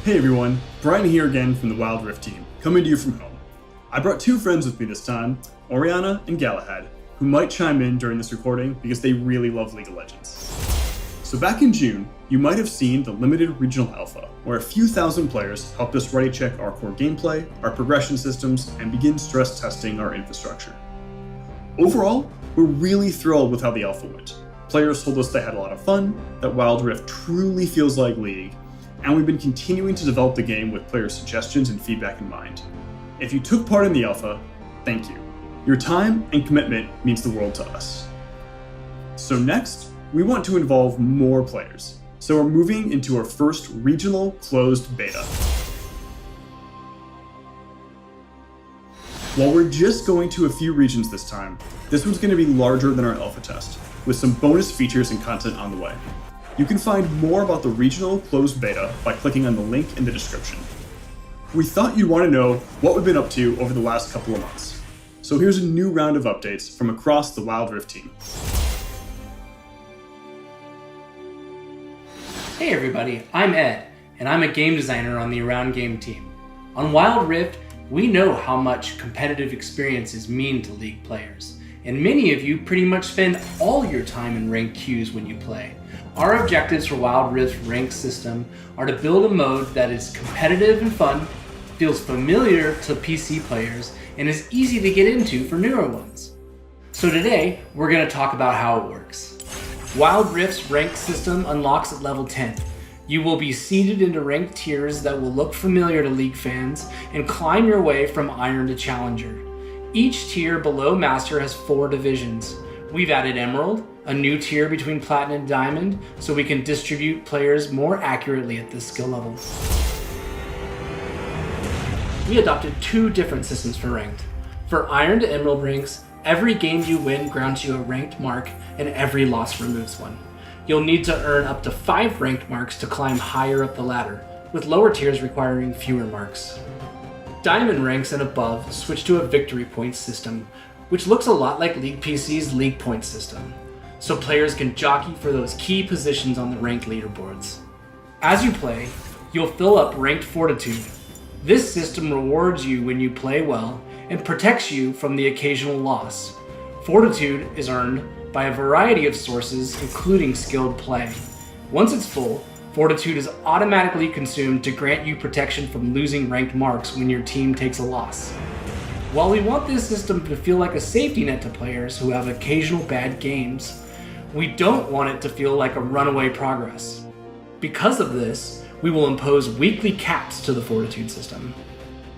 Hey everyone, Brian here again from the Wild Rift team, coming to you from home. I brought two friends with me this time, Oriana and Galahad, who might chime in during this recording because they really love League of Legends. So back in June, you might have seen the limited regional alpha, where a few thousand players helped us ready check our core gameplay, our progression systems, and begin stress testing our infrastructure. Overall, we're really thrilled with how the alpha went. Players told us they had a lot of fun, that Wild Rift truly feels like League, and we've been continuing to develop the game with player suggestions and feedback in mind. If you took part in the alpha, thank you. Your time and commitment means the world to us. So next, we want to involve more players. So we're moving into our first regional closed beta. While we're just going to a few regions this time, this one's going to be larger than our alpha test, with some bonus features and content on the way. You can find more about the regional closed beta by clicking on the link in the description. We thought you'd want to know what we've been up to over the last couple of months. So here's a new round of updates from across the Wild Rift team. Hey everybody, I'm Ed, and I'm a game designer on the Around Game team. On Wild Rift, we know how much competitive experiences mean to League players, and many of you pretty much spend all your time in ranked queues when you play. Our objectives for Wild Rift's ranked system are to build a mode that is competitive and fun, feels familiar to PC players, and is easy to get into for newer ones. So today, we're going to talk about how it works. Wild Rift's ranked system unlocks at level 10. You will be seeded into ranked tiers that will look familiar to League fans and climb your way from Iron to Challenger. Each tier below Master has 4 divisions. We've added Emerald, a new tier between Platinum and Diamond, so we can distribute players more accurately at this skill level. We adopted 2 different systems for ranked. For Iron to Emerald ranks, every game you win grants you a ranked mark, and every loss removes one. You'll need to earn up to 5 ranked marks to climb higher up the ladder, with lower tiers requiring fewer marks. Diamond ranks and above switch to a victory points system, which looks a lot like League PC's League Points system, so players can jockey for those key positions on the ranked leaderboards. As you play, you'll fill up ranked fortitude. This system rewards you when you play well and protects you from the occasional loss. Fortitude is earned by a variety of sources, including skilled play. Once it's full, Fortitude is automatically consumed to grant you protection from losing ranked marks when your team takes a loss. While we want this system to feel like a safety net to players who have occasional bad games, we don't want it to feel like a runaway progress. Because of this, we will impose weekly caps to the Fortitude system.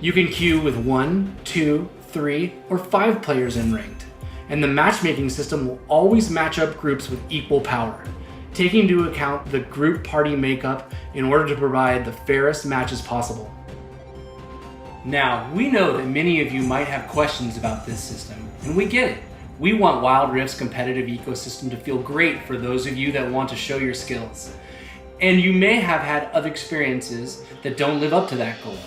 You can queue with 1, 2, 3, or 5 players in ranked, and the matchmaking system will always match up groups with equal power, taking into account the group party makeup in order to provide the fairest matches possible. Now, we know that many of you might have questions about this system, and we get it. We want Wild Rift's competitive ecosystem to feel great for those of you that want to show your skills. And you may have had other experiences that don't live up to that goal.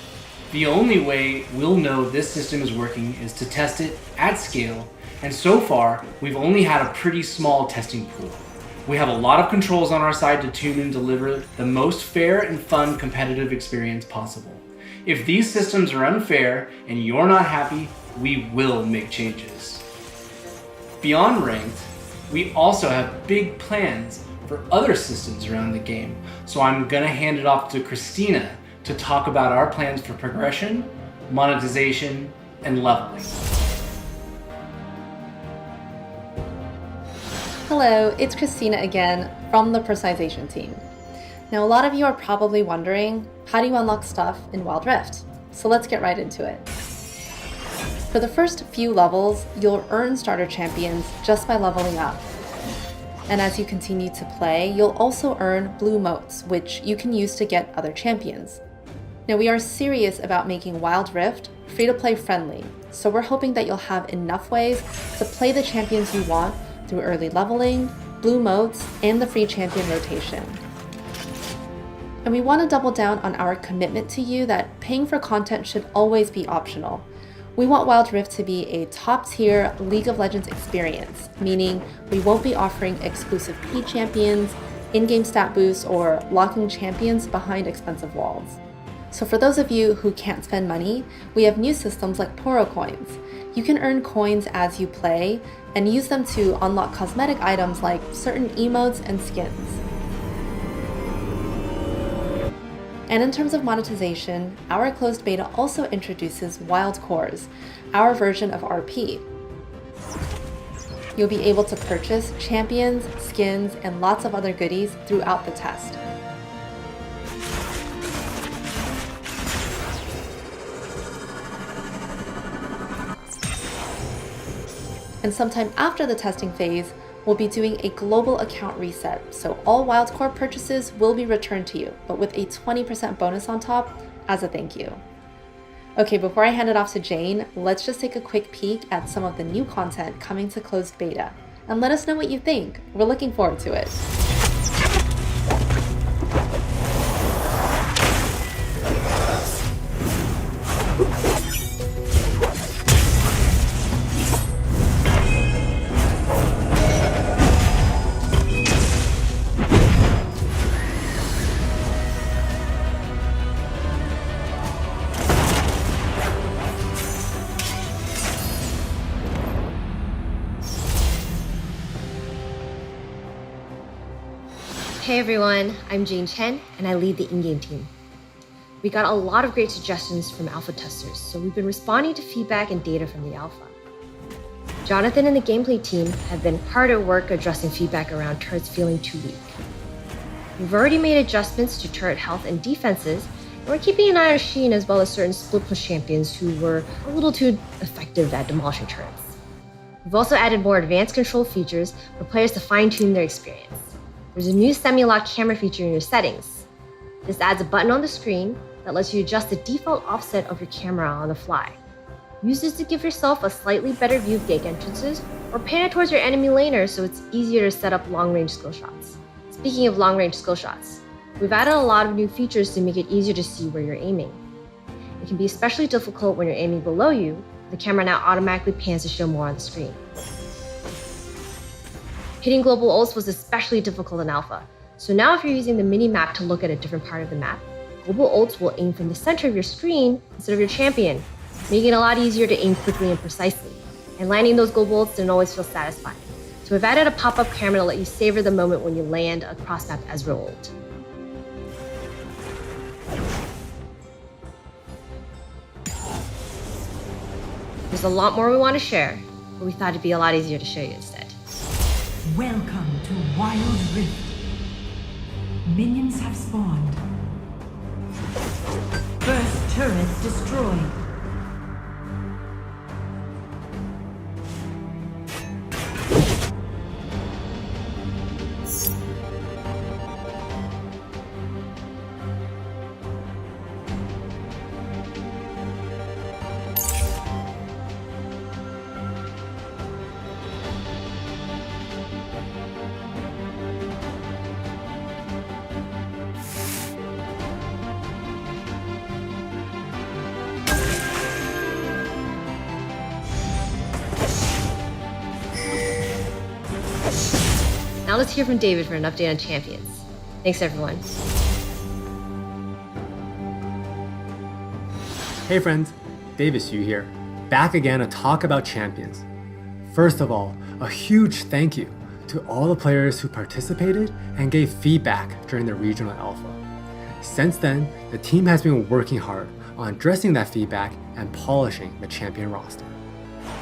The only way we'll know this system is working is to test it at scale, and so far, we've only had a pretty small testing pool. We have a lot of controls on our side to tune and deliver the most fair and fun competitive experience possible. If these systems are unfair and you're not happy, we will make changes. Beyond ranked, we also have big plans for other systems around the game, so I'm gonna hand it off to Christina to talk about our plans for progression, monetization, and leveling. Hello, it's Christina again from the Personalization team. Now, a lot of you are probably wondering, how do you unlock stuff in Wild Rift? So let's get right into it. For the first few levels, you'll earn starter champions just by leveling up. And as you continue to play, you'll also earn blue motes, which you can use to get other champions. Now, we are serious about making Wild Rift free-to-play friendly, so we're hoping that you'll have enough ways to play the champions you want through early leveling, blue motes, and the free champion rotation. And we want to double down on our commitment to you that paying for content should always be optional. We want Wild Rift to be a top-tier League of Legends experience, meaning we won't be offering exclusive paid champions, in-game stat boosts, or locking champions behind expensive walls. So for those of you who can't spend money, we have new systems like Poro coins. You can earn coins as you play and use them to unlock cosmetic items like certain emotes and skins. And in terms of monetization, our closed beta also introduces wild cores, our version of RP. You'll be able to purchase champions, skins, and lots of other goodies throughout the test. And sometime after the testing phase, we'll be doing a global account reset, so all wildcore purchases will be returned to you, but with a 20% bonus on top as a thank you. Okay, before I hand it off to Jane, let's just take a quick peek at some of the new content coming to closed beta, and let us know what you think. We're looking forward to it. Hey everyone, I'm Jane Chen and I lead the in-game team. We got a lot of great suggestions from alpha testers, so we've been responding to feedback and data from the alpha. Jonathan and the gameplay team have been hard at work addressing feedback around turrets feeling too weak. We've already made adjustments to turret health and defenses, and we're keeping an eye on Sheen as well as certain split push champions who were a little too effective at demolishing turrets. We've also added more advanced control features for players to fine-tune their experience. There's a new semi-lock camera feature in your settings. This adds a button on the screen that lets you adjust the default offset of your camera on the fly. Use this to give yourself a slightly better view of gate entrances or pan it towards your enemy laner so it's easier to set up long-range skill shots. Speaking of long-range skill shots, we've added a lot of new features to make it easier to see where you're aiming. It can be especially difficult when you're aiming below you. The camera now automatically pans to show more on the screen. Hitting global ults was especially difficult in alpha, so now if you're using the mini-map to look at a different part of the map, global ults will aim from the center of your screen instead of your champion, making it a lot easier to aim quickly and precisely. And landing those global ults didn't always feel satisfying. So we've added a pop-up camera to let you savor the moment when you land a cross-map Ezreal ult. There's a lot more we want to share, but we thought it'd be a lot easier to show you instead. Welcome to Wild Rift. Minions have spawned. First turret destroyed. Now let's hear from David for an update on champions. Thanks everyone. Hey friends, David Xu here, back again to talk about champions. First of all, a huge thank you to all the players who participated and gave feedback during the regional alpha. Since then, the team has been working hard on addressing that feedback and polishing the champion roster.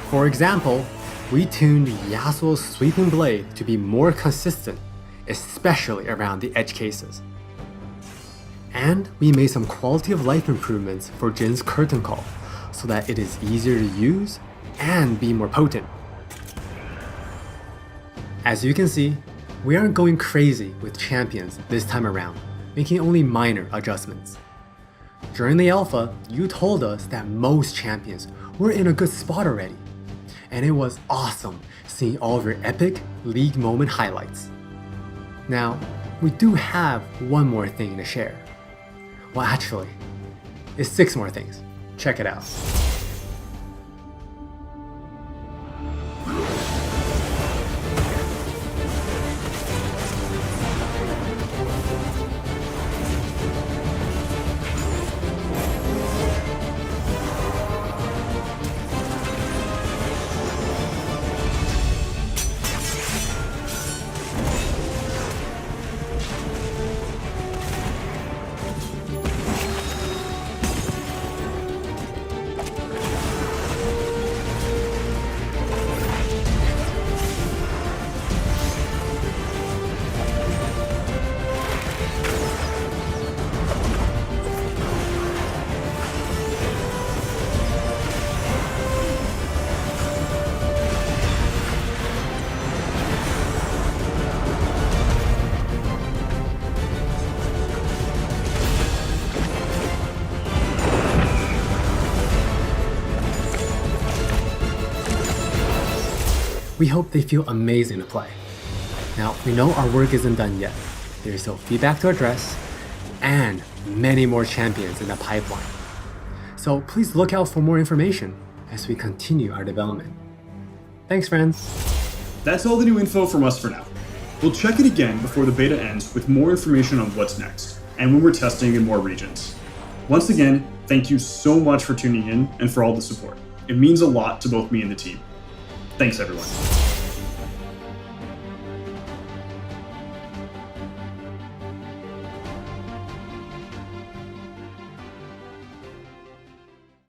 For example, we tuned Yasuo's sweeping blade to be more consistent, especially around the edge cases. And we made some quality of life improvements for Jin's curtain call so that it is easier to use and be more potent. As you can see, we aren't going crazy with champions this time around, making only minor adjustments. During the alpha, you told us that most champions were in a good spot already, and it was awesome seeing all of your epic league moment highlights. Now, we do have one more thing to share. Well, actually, it's 6 more things. Check it out. we hope they feel amazing to play. Now, we know our work isn't done yet. There's still feedback to address, and many more champions in the pipeline. So please look out for more information as we continue our development. Thanks, friends. That's all the new info from us for now. We'll check it again before the beta ends with more information on what's next, and when we're testing in more regions. Once again, thank you so much for tuning in and for all the support. It means a lot to both me and the team. Thanks, everyone.